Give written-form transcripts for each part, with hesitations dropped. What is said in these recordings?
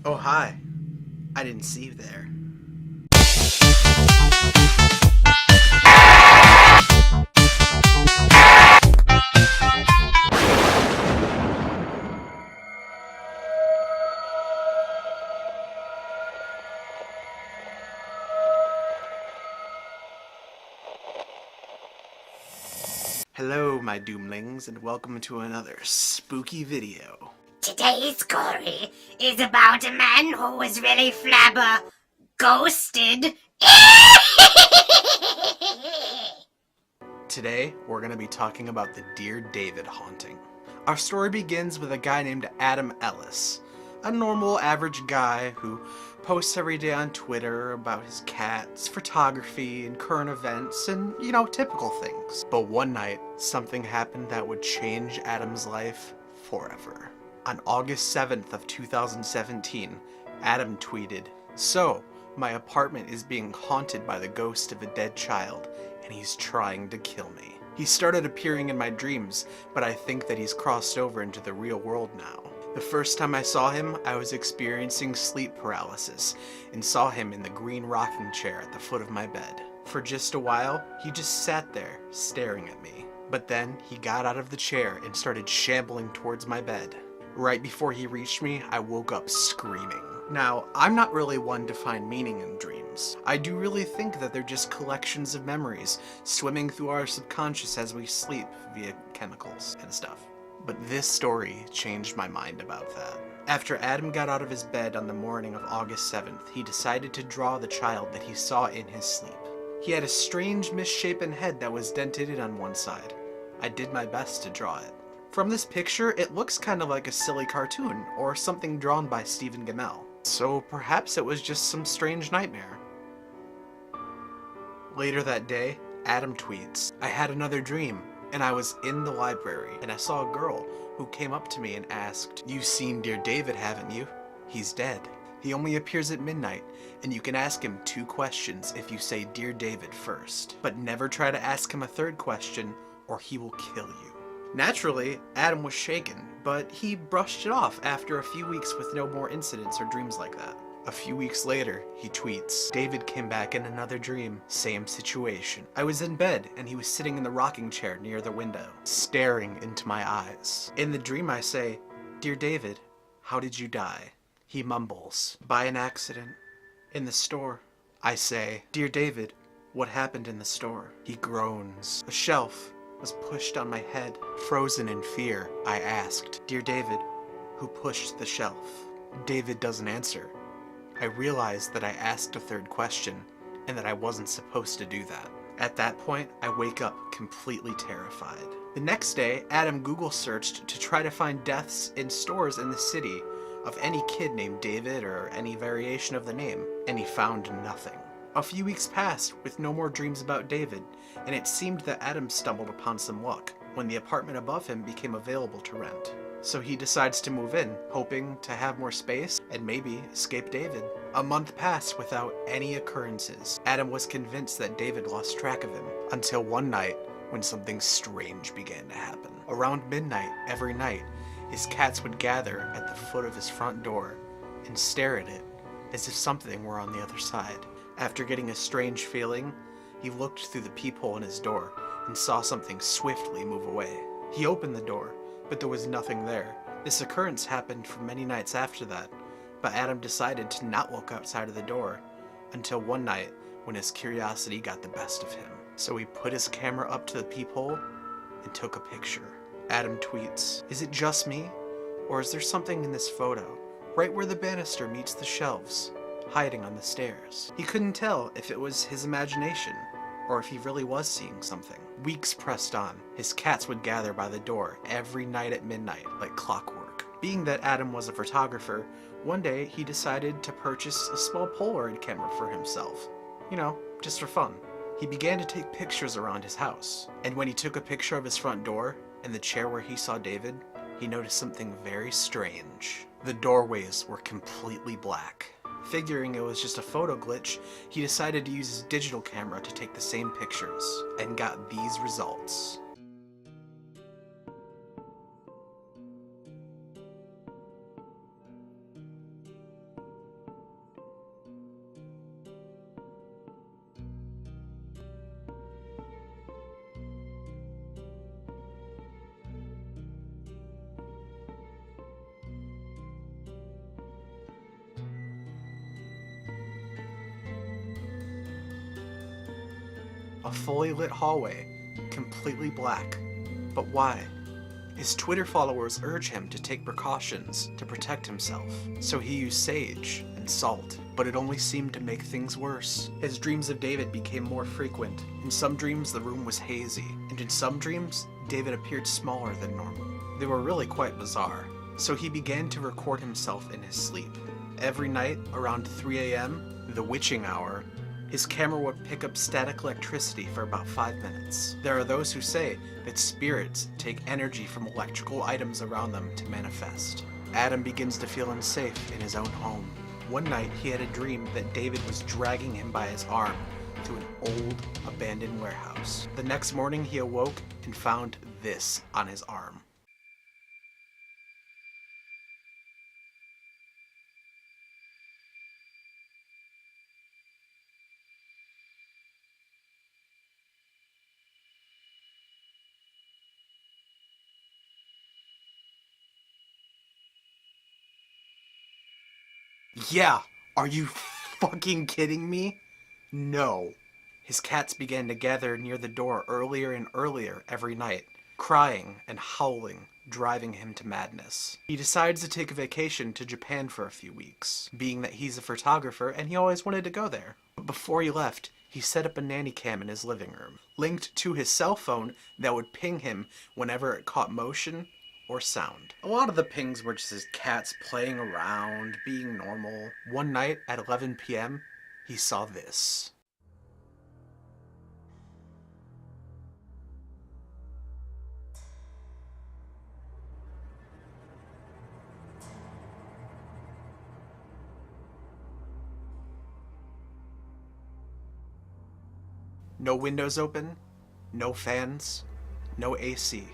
Oh, hi. I didn't see you there. Hello, my doomlings, and welcome to another spooky video. Today's story is about a man who was really ghosted. Today, we're going to be talking about the Dear David haunting. Our story begins with a guy named Adam Ellis, a normal, average guy who posts every day on Twitter about his cats, photography, and current events, and, typical things. But one night, something happened that would change Adam's life forever. On August 7th of 2017, Adam tweeted, "So, my apartment is being haunted by the ghost of a dead child, and he's trying to kill me. He started appearing in my dreams, but I think that he's crossed over into the real world now. The first time I saw him, I was experiencing sleep paralysis, and saw him in the green rocking chair at the foot of my bed. For just a while, he just sat there, staring at me. But then, he got out of the chair and started shambling towards my bed. Right before he reached me, I woke up screaming." Now, I'm not really one to find meaning in dreams. I do really think that they're just collections of memories swimming through our subconscious as we sleep via chemicals and stuff. But this story changed my mind about that. After Adam got out of his bed on the morning of August 7th, he decided to draw the child that he saw in his sleep. He had a strange misshapen head that was dented in on one side. I did my best to draw it. From this picture, it looks kind of like a silly cartoon or something drawn by Stephen Gammell. So perhaps it was just some strange nightmare. Later that day, Adam tweets, "I had another dream, and I was in the library, and I saw a girl who came up to me and asked, 'You've seen Dear David, haven't you? He's dead. He only appears at midnight, and you can ask him 2 questions if you say Dear David first. But never try to ask him a 3rd question, or he will kill you.'" Naturally, Adam was shaken, but he brushed it off after a few weeks with no more incidents or dreams like that. A few weeks later, he tweets, "David came back in another dream. Same situation. I was in bed, and he was sitting in the rocking chair near the window, staring into my eyes. In the dream I say, 'Dear David, how did you die?' He mumbles, 'By an accident. In the store.' I say, 'Dear David, what happened in the store?' He groans. 'A shelf was pushed on my head.' Frozen in fear, I asked, 'Dear David, who pushed the shelf?' David doesn't answer. I realized that I asked a 3rd question, and that I wasn't supposed to do that. At that point, I wake up completely terrified. The next day, Adam Google searched to try to find deaths in stores in the city of any kid named David or any variation of the name, and he found nothing. A few weeks passed with no more dreams about David, and it seemed that Adam stumbled upon some luck when the apartment above him became available to rent. So he decides to move in, hoping to have more space and maybe escape David. A month passed without any occurrences. Adam was convinced that David lost track of him, until one night when something strange began to happen. Around midnight every night, his cats would gather at the foot of his front door and stare at it as if something were on the other side. After getting a strange feeling, he looked through the peephole in his door and saw something swiftly move away. He opened the door, but there was nothing there. This occurrence happened for many nights after that, but Adam decided to not look outside of the door until one night when his curiosity got the best of him. So he put his camera up to the peephole and took a picture. Adam tweets, "Is it just me? Or is there something in this photo, right where the banister meets the shelves, hiding on the stairs?" He couldn't tell if it was his imagination or if he really was seeing something. Weeks pressed on. His cats would gather by the door every night at midnight like clockwork. Being that Adam was a photographer, one day he decided to purchase a small Polaroid camera for himself. Just for fun. He began to take pictures around his house, and when he took a picture of his front door and the chair where he saw David, he noticed something very strange. The doorways were completely black. Figuring it was just a photo glitch, he decided to use his digital camera to take the same pictures, and got these results. A fully lit hallway, completely black. But why? His Twitter followers urge him to take precautions to protect himself, so he used sage and salt, but it only seemed to make things worse. His dreams of David became more frequent. In some dreams, the room was hazy, and in some dreams, David appeared smaller than normal. They were really quite bizarre, so he began to record himself in his sleep. Every night, around 3 a.m., the witching hour, his camera would pick up static electricity for about 5 minutes. There are those who say that spirits take energy from electrical items around them to manifest. Adam begins to feel unsafe in his own home. One night, he had a dream that David was dragging him by his arm through an old, abandoned warehouse. The next morning, he awoke and found this on his arm. Yeah, are you fucking kidding me? No. His cats began to gather near the door earlier and earlier every night, crying and howling, driving him to madness. He decides to take a vacation to Japan for a few weeks, being that he's a photographer and he always wanted to go there. But before he left, he set up a nanny cam in his living room, linked to his cell phone that would ping him whenever it caught motion or sound. A lot of the pings were just his cats playing around, being normal. One night at 11 p.m., he saw this. No windows open, no fans, no AC.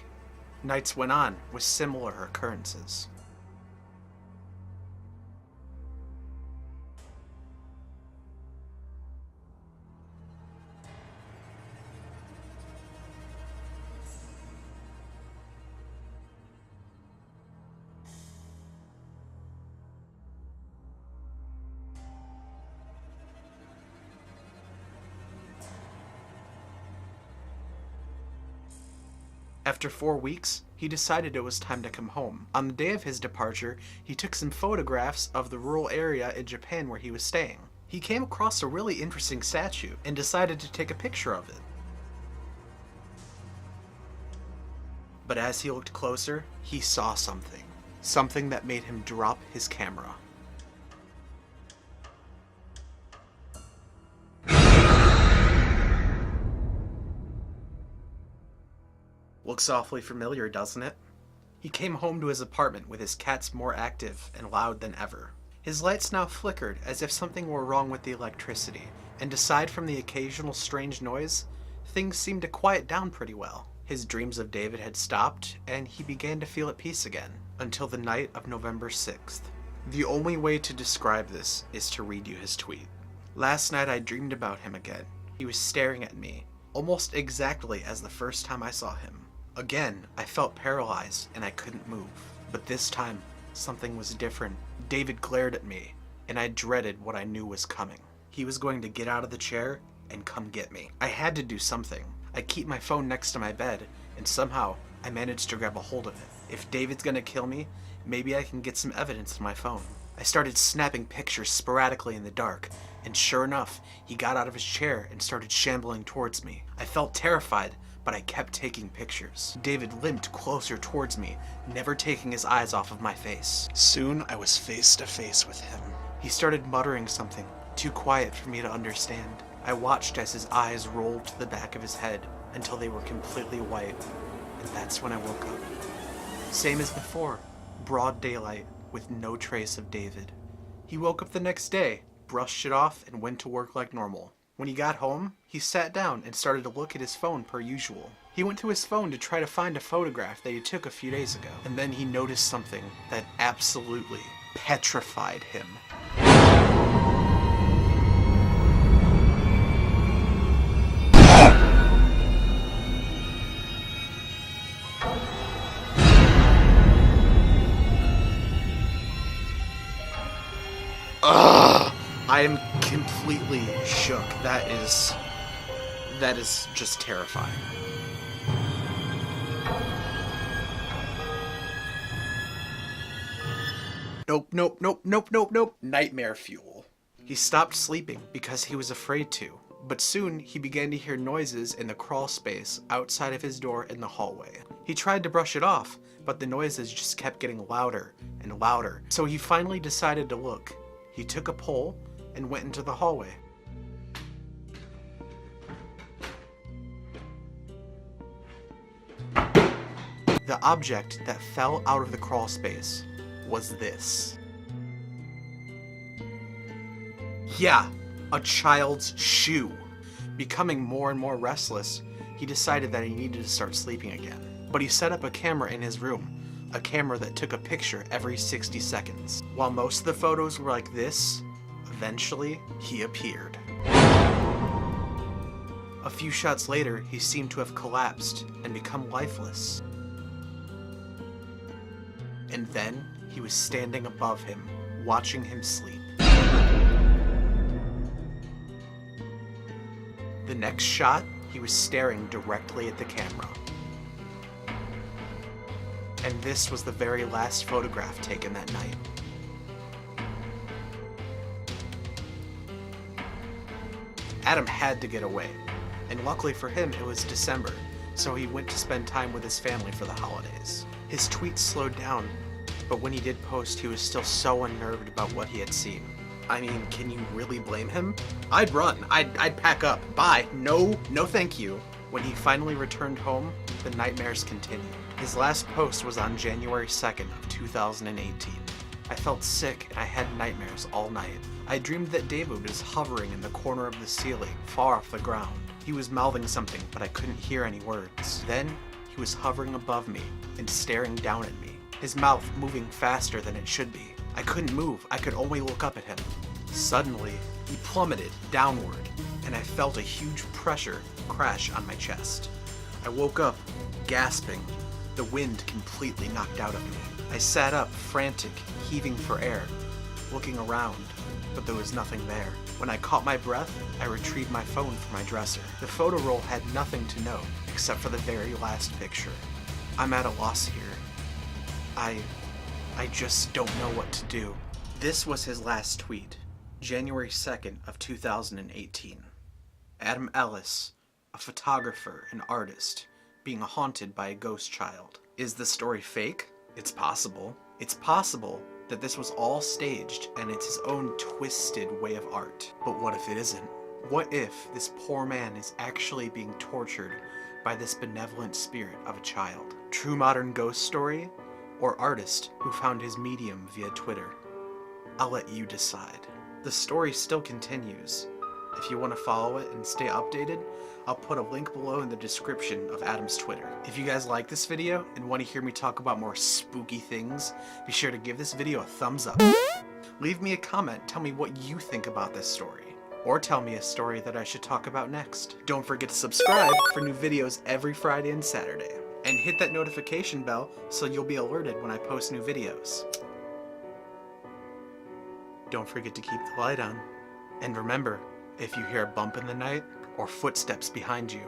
Nights went on with similar occurrences. After 4 weeks, he decided it was time to come home. On the day of his departure, he took some photographs of the rural area in Japan where he was staying. He came across a really interesting statue and decided to take a picture of it. But as he looked closer, he saw something. Something that made him drop his camera. Looks awfully familiar, doesn't it? He came home to his apartment with his cats more active and loud than ever. His lights now flickered as if something were wrong with the electricity, and aside from the occasional strange noise, things seemed to quiet down pretty well. His dreams of David had stopped, and he began to feel at peace again, until the night of November 6th. The only way to describe this is to read you his tweet. Last night I dreamed about him again. He was staring at me, almost exactly as the first time I saw him. Again, I felt paralyzed and I couldn't move. But this time, something was different. David glared at me, and I dreaded what I knew was coming. He was going to get out of the chair and come get me. I had to do something. I keep my phone next to my bed, and somehow I managed to grab a hold of it. If David's gonna kill me, maybe I can get some evidence on my phone. I started snapping pictures sporadically in the dark, and sure enough, he got out of his chair and started shambling towards me. I felt terrified, but I kept taking pictures. David limped closer towards me, never taking his eyes off of my face. Soon, I was face to face with him. He started muttering something, too quiet for me to understand. I watched as his eyes rolled to the back of his head until they were completely white, and that's when I woke up. Same as before, broad daylight with no trace of David. He woke up the next day, brushed it off, and went to work like normal. When he got home, he sat down and started to look at his phone per usual. He went to his phone to try to find a photograph that he took a few days ago, and then he noticed something that absolutely petrified him. I am completely shook. That is That is just terrifying. Nope, nope, nope, nope, nope, nope. Nightmare fuel. He stopped sleeping because he was afraid to, but soon he began to hear noises in the crawl space outside of his door in the hallway. He tried to brush it off, but the noises just kept getting louder and louder, so he finally decided to look. He took a pole and went into the hallway. The object that fell out of the crawl space was this. Yeah, a child's shoe. Becoming more and more restless, he decided that he needed to start sleeping again. But he set up a camera in his room, a camera that took a picture every 60 seconds. While most of the photos were like this, eventually he appeared. A few shots later, he seemed to have collapsed and become lifeless. And then he was standing above him, watching him sleep. The next shot, he was staring directly at the camera. And this was the very last photograph taken that night. Adam had to get away, and luckily for him, it was December, so he went to spend time with his family for the holidays. His tweets slowed down, but when he did post, he was still so unnerved about what he had seen. I mean, can you really blame him? I'd run. I'd pack up. Bye. No thank you. When he finally returned home, the nightmares continued. His last post was on January 2nd of 2018. I felt sick and I had nightmares all night. I dreamed that David was hovering in the corner of the ceiling, far off the ground. He was mouthing something, but I couldn't hear any words. Then, he was hovering above me and staring down at me, his mouth moving faster than it should be. I couldn't move, I could only look up at him. Suddenly, he plummeted downward, and I felt a huge pressure crash on my chest. I woke up, gasping, the wind completely knocked out of me. I sat up, frantic, heaving for air, looking around, but there was nothing there. When I caught my breath, I retrieved my phone from my dresser. The photo roll had nothing to note, except for the very last picture. I'm at a loss here. I just don't know what to do. This was his last tweet, January 2nd of 2018. Adam Ellis, a photographer and artist, being haunted by a ghost child. Is the story fake? It's possible. It's possible that this was all staged and it's his own twisted way of art. But what if it isn't? What if this poor man is actually being tortured by this benevolent spirit of a child? True modern ghost story? Or artist who found his medium via Twitter? I'll let you decide. The story still continues. If you want to follow it and stay updated, I'll put a link below in the description of Adam's Twitter. If you guys like this video and want to hear me talk about more spooky things, be sure to give this video a thumbs up. Leave me a comment, tell me what you think about this story. Or tell me a story that I should talk about next. Don't forget to subscribe for new videos every Friday and Saturday. And hit that notification bell so you'll be alerted when I post new videos. Don't forget to keep the light on. And remember, if you hear a bump in the night or footsteps behind you,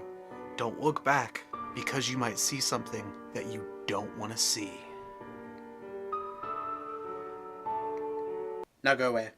don't look back because you might see something that you don't want to see. Now go away.